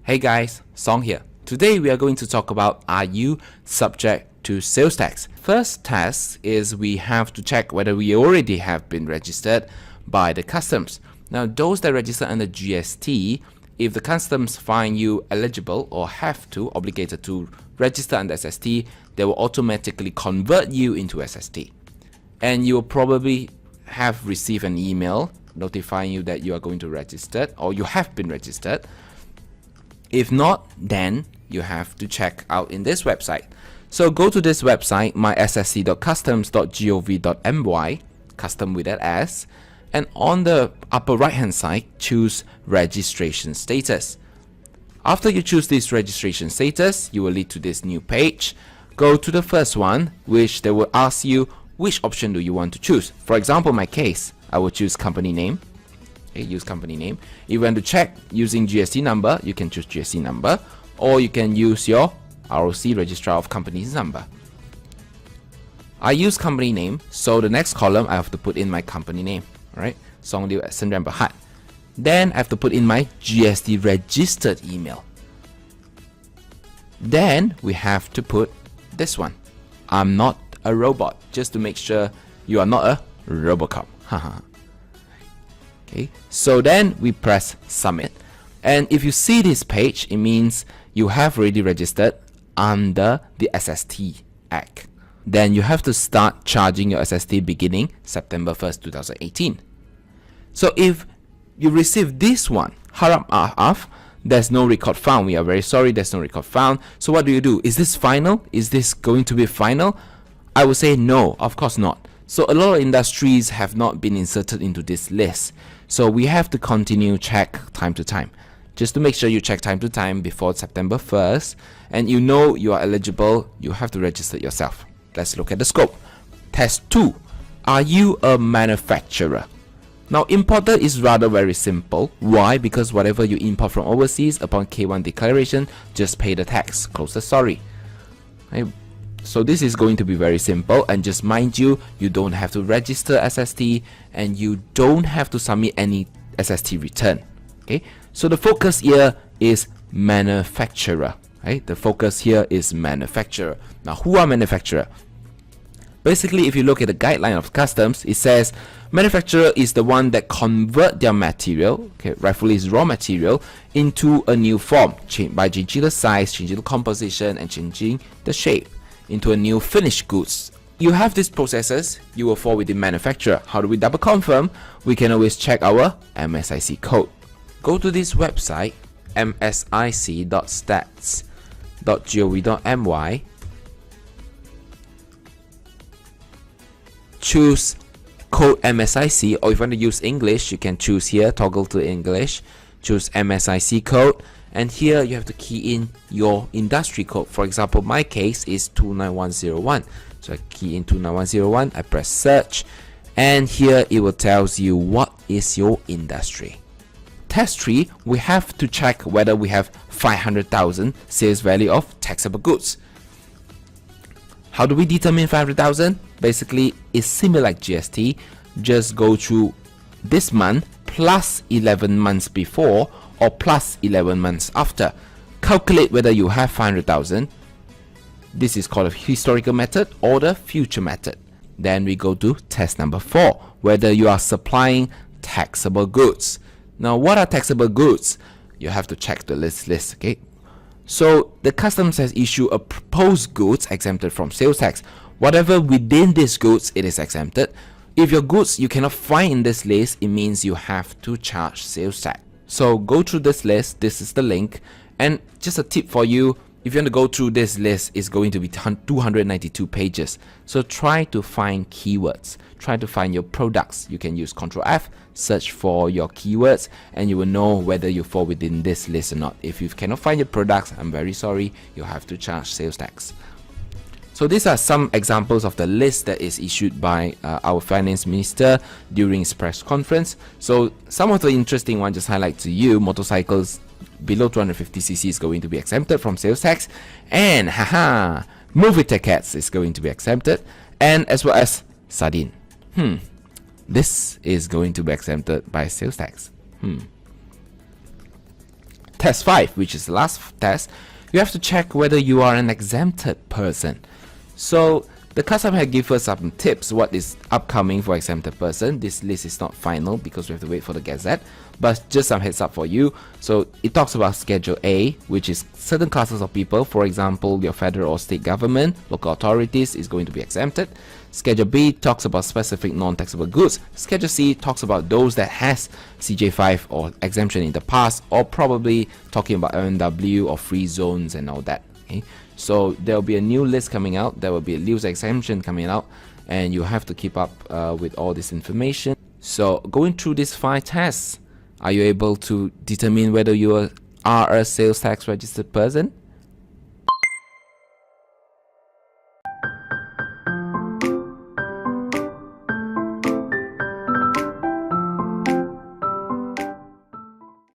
Hey guys, Song here. Today we are going to talk about, are you subject to sales tax? First task is we have to check whether we already have been registered by the customs. Now those that register under GST, if the customs find you eligible or have to, obligated to register under SST, they will automatically convert you into SST. And you will probably have received an email notifying you that you are going to register or you have been registered. If not, then you have to check out in this website. So go to this website, mysst.customs.gov.my, custom with that S, and on the upper right hand side, choose registration status. After you choose this registration status, you will lead to this new page. Go to the first one, which they will ask you which option do you want to choose. For example, in my case, I will choose company name. Okay, use company name. If you want to check using GST number, you can choose GST number, or you can use your ROC, Registrar of Companies number. I use company name, so the next column I have to put in my company name. Alright, Song Liu at Sendran Berhad. Then I have to put in my GST registered email. Then we have to put this one. I'm not a robot, just to make sure you are not a Robocop. Haha. Okay, so then we press submit, and if you see this page, it means you have already registered under the SST Act. Then you have to start charging your SST beginning September 1st, 2018. So if you receive this one, harap maaf, there's no record found. We are very sorry, there's no record found. So what do? Is this final? Is this going to be final? I would say no, of course not. So a lot of industries have not been inserted into this list. So we have to continue check time to time. Just to make sure you check time to time before September 1st, and you know you are eligible, you have to register yourself. Let's look at the scope. Test 2. Are you a manufacturer? Now importer is rather very simple. Why? Because whatever you import from overseas, upon K1 declaration, just pay the tax. Close the story. Okay. So this is going to be very simple, and just mind you, you don't have to register SST and you don't have to submit any SST return. Okay, so the focus here is manufacturer. Right, the focus here is manufacturer. Now, who are manufacturer? Basically, if you look at the guideline of customs, it says manufacturer is the one that convert their material, okay, rightfully is raw material, into a new form by changing the size, changing the composition, and changing the shape into a new finished goods. You have these processes, you will fall within manufacturer. How do we double confirm? We can always check our MSIC code. Go to this website, msic.stats.gov.my. Choose code MSIC, or if you want to use English, you can choose here, toggle to English, choose MSIC code, and here you have to key in your industry code. For example, my case is 29101. So I key in 29101, I press search, and here it will tell you what is your industry. Test 3, we have to check whether we have 500,000 sales value of taxable goods. How do we determine 500,000? Basically, it's similar like GST. Just go through this month plus 11 months before or plus 11 months after. Calculate whether you have 500,000. This is called a historical method or the future method. Then we go to test number 4, whether you are supplying taxable goods. Now, what are taxable goods? You have to check the list, okay? So the customs has issued a proposed goods exempted from sales tax. Whatever within these goods, it is exempted. If your goods you cannot find in this list, it means you have to charge sales tax. So go through this list, this is the link, and just a tip for you, if you want to go through this list, it's going to be 292 pages. So try to find keywords, try to find your products. You can use Ctrl F, search for your keywords, and you will know whether you fall within this list or not. If you cannot find your products, I'm very sorry, you have to charge sales tax. So these are some examples of the list that is issued by our finance minister during his press conference. So some of the interesting ones just highlight to you. Motorcycles below 250cc is going to be exempted from sales tax, and movie tickets is going to be exempted, and as well as sardine. This is going to be exempted by sales tax. test 5, which is the last test, you have to check whether you are an exempted person. So the customer had given us some tips what is upcoming for exempted person. This list is not final because we have to wait for the Gazette, but just some heads up for you. So it talks about Schedule A, which is certain classes of people. For example, your federal or state government, local authorities is going to be exempted. Schedule B talks about specific non-taxable goods. Schedule C talks about those that has CJ5 or exemption in the past, or probably talking about MW or free zones and all that. Okay? So there will be a new list coming out. There will be a loose exemption coming out, and you have to keep up with all this information. So going through these 5 tests, are you able to determine whether you are a sales tax registered person?